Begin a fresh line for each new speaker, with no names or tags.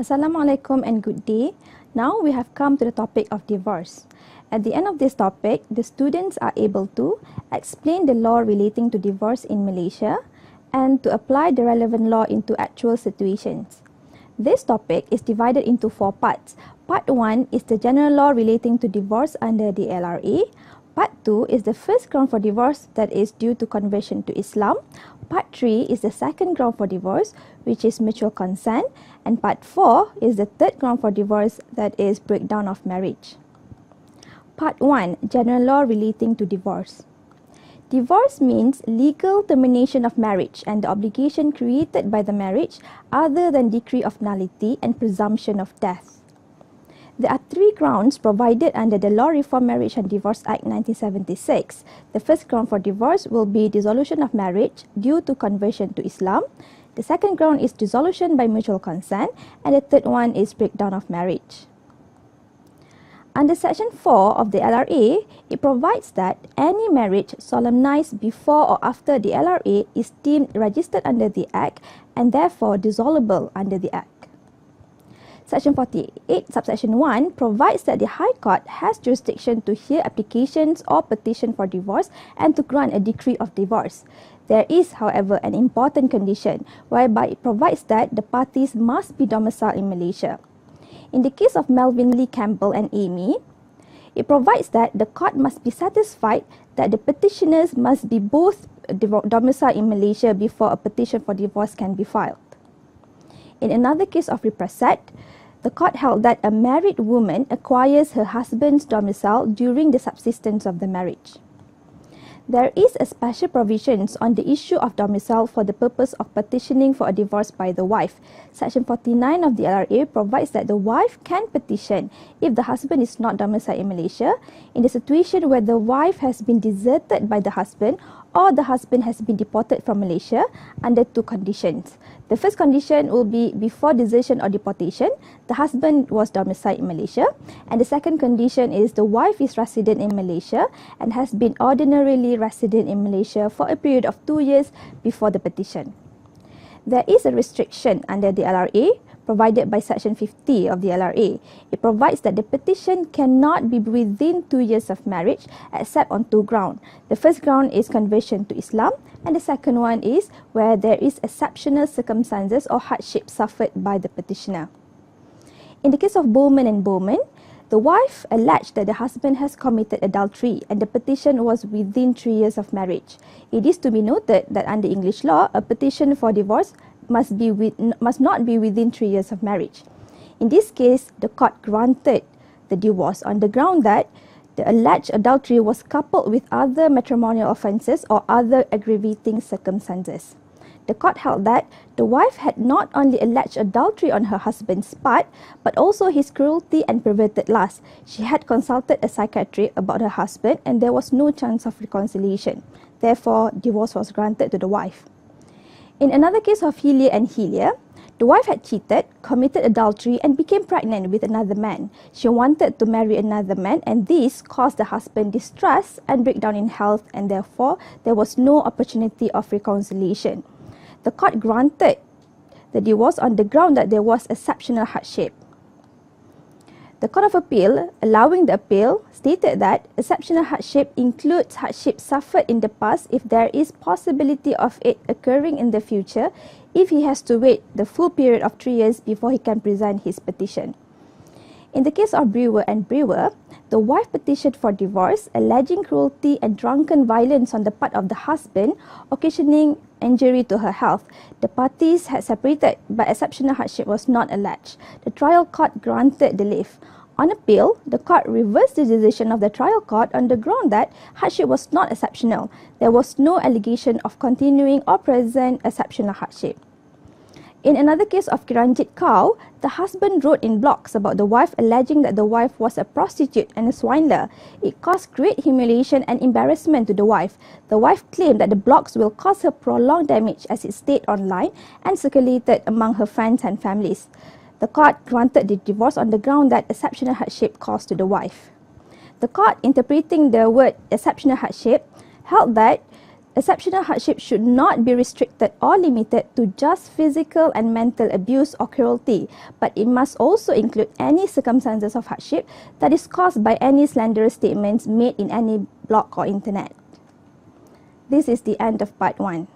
Assalamualaikum and good day. Now we have come to the topic of divorce. At the end of this topic, the students are able to explain the law relating to divorce in Malaysia and to apply the relevant law into actual situations. This topic is divided into 4 parts. Part 1 is the general law relating to divorce under the LRA. Part 2 is the first ground for divorce, that is due to conversion to Islam. Part 3 is the second ground for divorce, which is mutual consent. And Part 4 is the third ground for divorce, that is breakdown of marriage. Part 1, general law relating to divorce. Divorce means legal termination of marriage and the obligation created by the marriage other than decree of nullity and presumption of death. There are 3 grounds provided under the Law Reform Marriage and Divorce Act 1976. The first ground for divorce will be dissolution of marriage due to conversion to Islam. The second ground is dissolution by mutual consent, and the third one is breakdown of marriage. Under Section 4 of the LRA, it provides that any marriage solemnized before or after the LRA is deemed registered under the Act and therefore dissoluble under the Act. Section 48, subsection 1 provides that the High Court has jurisdiction to hear applications or petition for divorce and to grant a decree of divorce. There is, however, an important condition whereby it provides that the parties must be domiciled in Malaysia. In the case of Melvin Lee Campbell and Amy, it provides that the court must be satisfied that the petitioners must be both domiciled in Malaysia before a petition for divorce can be filed. In another case of Repraset, the court held that a married woman acquires her husband's domicile during the subsistence of the marriage. There is a special provisions on the issue of domicile for the purpose of petitioning for a divorce by the wife. Section 49 of the LRA provides that the wife can petition if the husband is not domiciled in Malaysia in the situation where the wife has been deserted by the husband or the husband has been deported from Malaysia under 2 conditions. The first condition will be before desertion or deportation, the husband was domiciled in Malaysia. And the second condition is the wife is resident in Malaysia and has been ordinarily resident in Malaysia for a period of 2 years before the petition. There is a restriction under the LRA provided by Section 50 of the LRA. It provides that the petition cannot be within 2 years of marriage except on 2 grounds. The first ground is conversion to Islam, and the second one is where there is exceptional circumstances or hardship suffered by the petitioner. In the case of Bowman and Bowman, the wife alleged that the husband has committed adultery and the petition was within 3 years of marriage. It is to be noted that under English law, a petition for divorce must not be within 3 years of marriage. In this case, the court granted the divorce on the ground that the alleged adultery was coupled with other matrimonial offences or other aggravating circumstances. The court held that the wife had not only alleged adultery on her husband's part, but also his cruelty and perverted lust. She had consulted a psychiatrist about her husband and there was no chance of reconciliation. Therefore, divorce was granted to the wife. In another case of Helia and Helia, the wife had cheated, committed adultery and became pregnant with another man. She wanted to marry another man and this caused the husband distress and breakdown in health, and therefore there was no opportunity of reconciliation. The court granted the divorce on the ground that there was exceptional hardship. The Court of Appeal, allowing the appeal, stated that exceptional hardship includes hardship suffered in the past if there is possibility of it occurring in the future if he has to wait the full period of 3 years before he can present his petition. In the case of Brewer and Brewer, the wife petitioned for divorce, alleging cruelty and drunken violence on the part of the husband, occasioning injury to her health. The parties had separated, but exceptional hardship was not alleged. The trial court granted the leave. On appeal, the court reversed the decision of the trial court on the ground that hardship was not exceptional. There was no allegation of continuing or present exceptional hardship. In another case of Kiranjit Kaur, the husband wrote in blogs about the wife, alleging that the wife was a prostitute and a swindler. It caused great humiliation and embarrassment to the wife. The wife claimed that the blogs will cause her prolonged damage as it stayed online and circulated among her friends and families. The court granted the divorce on the ground that exceptional hardship caused to the wife. The court, interpreting the word exceptional hardship, held that Exceptional hardship should not be restricted or limited to just physical and mental abuse or cruelty, but it must also include any circumstances of hardship that is caused by any slanderous statements made in any blog or internet. This is the end of part 1.